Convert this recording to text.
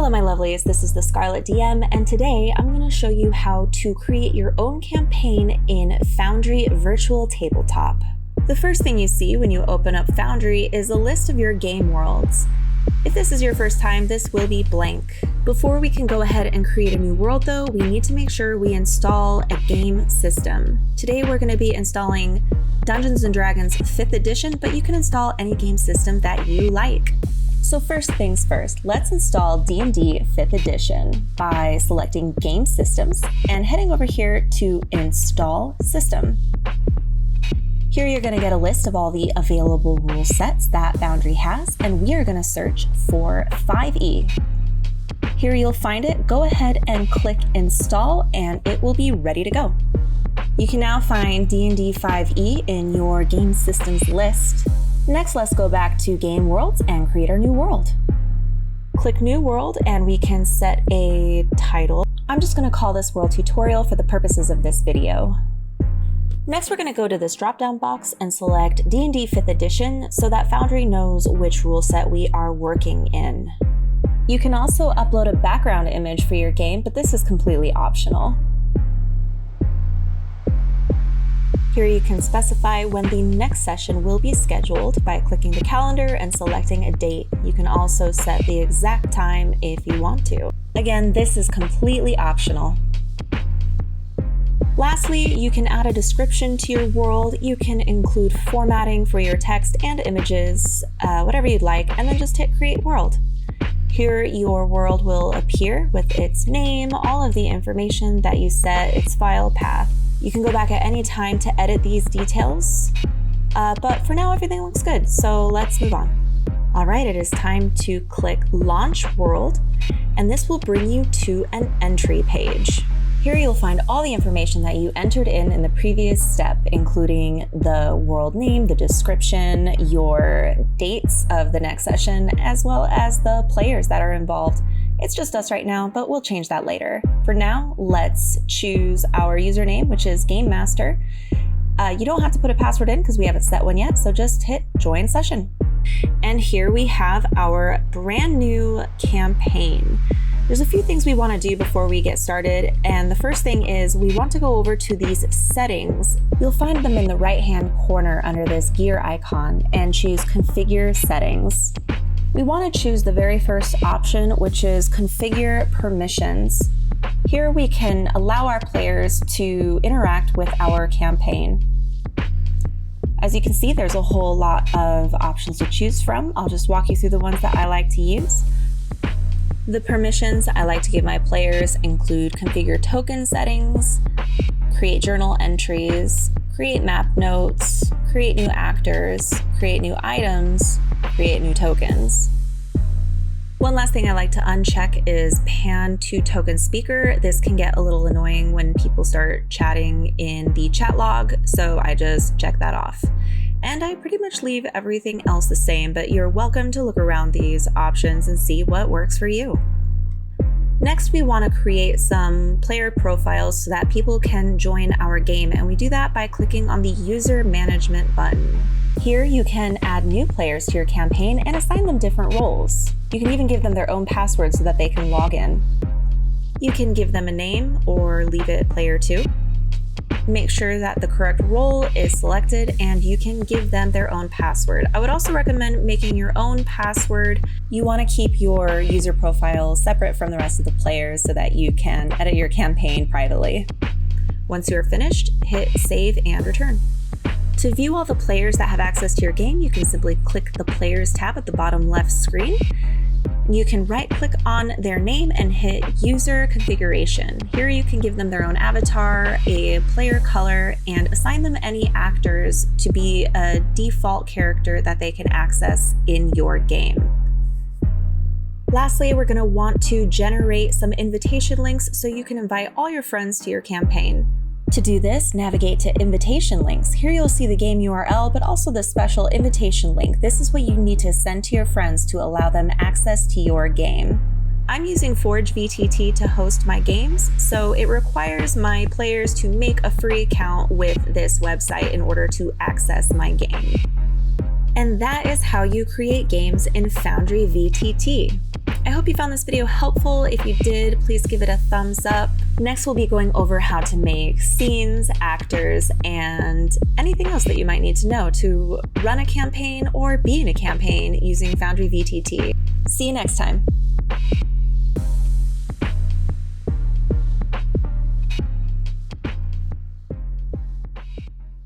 Hello my lovelies, this is the Scarlet DM, and today I'm going to show you how to create your own campaign in Foundry Virtual Tabletop. The first thing you see when you open up Foundry is a list of your game worlds. If this is your first time, this will be blank. Before we can go ahead and create a new world though, we need to make sure we install a game system. Today we're going to be installing Dungeons & Dragons 5th edition, but you can install any game system that you like. So first things first, let's install D&D 5th edition by selecting Game Systems and heading over here to Install System. Here you're going to get a list of all the available rule sets that Foundry has, and we are going to search for 5e. Here you'll find it, go ahead and click Install and it will be ready to go. You can now find D&D 5e in your Game Systems list. Next, let's go back to Game Worlds and create our new world. Click New World and we can set a title. I'm just going to call this World Tutorial for the purposes of this video. Next, we're going to go to this drop-down box and select D&D 5th edition so that Foundry knows which rule set we are working in. You can also upload a background image for your game, but this is completely optional. Here you can specify when the next session will be scheduled by clicking the calendar and selecting a date. You can also set the exact time if you want to. Again, this is completely optional. Lastly, you can add a description to your world. You can include formatting for your text and images, whatever you'd like, and then just hit Create World. Here your world will appear with its name, all of the information that you set, its file path. You can go back at any time to edit these details, but for now everything looks good, so let's move on. All right, it is time to click Launch World, and this will bring you to an entry page. Here you'll find all the information that you entered in the previous step, including the world name, the description, your dates of the next session, as well as the players that are involved. It's just us right now, but we'll change that later. For now, let's choose our username, which is Game Master. You don't have to put a password in because we haven't set one yet, so just hit Join Session. And here we have our brand new campaign. There's a few things we want to do before we get started, and the first thing is we want to go over to these settings. You'll find them in the right-hand corner under this gear icon and choose Configure Settings. We want to choose the very first option, which is Configure Permissions. Here we can allow our players to interact with our campaign. As you can see, there's a whole lot of options to choose from. I'll just walk you through the ones that I like to use. The permissions I like to give my players include configure token settings, create journal entries, create map notes, create new actors, create new items, create new tokens. One last thing I like to uncheck is pan to token speaker. This can get a little annoying when people start chatting in the chat log, so I just check that off. And I pretty much leave everything else the same, but you're welcome to look around these options and see what works for you. Next, we want to create some player profiles so that people can join our game, and we do that by clicking on the User Management button. Here you can add new players to your campaign and assign them different roles. You can even give them their own password so that they can log in. You can give them a name or leave it player 2. Make sure that the correct role is selected and you can give them their own password. I would also recommend making your own password. You want to keep your user profile separate from the rest of the players so that you can edit your campaign privately. Once you're finished, hit Save and Return. To view all the players that have access to your game, you can simply click the Players tab at the bottom left screen. You can right-click on their name and hit User Configuration. Here you can give them their own avatar, a player color, and assign them any actors to be a default character that they can access in your game. Lastly, we're going to want to generate some invitation links so you can invite all your friends to your campaign. To do this, navigate to Invitation Links. Here you'll see the game URL, but also the special invitation link. This is what you need to send to your friends to allow them access to your game. I'm using Foundry VTT to host my games, so it requires my players to make a free account with this website in order to access my game. And that is how you create games in Foundry VTT. I hope you found this video helpful. If you did, please give it a thumbs up. Next, we'll be going over how to make scenes, actors, and anything else that you might need to know to run a campaign or be in a campaign using Foundry VTT. See you next time.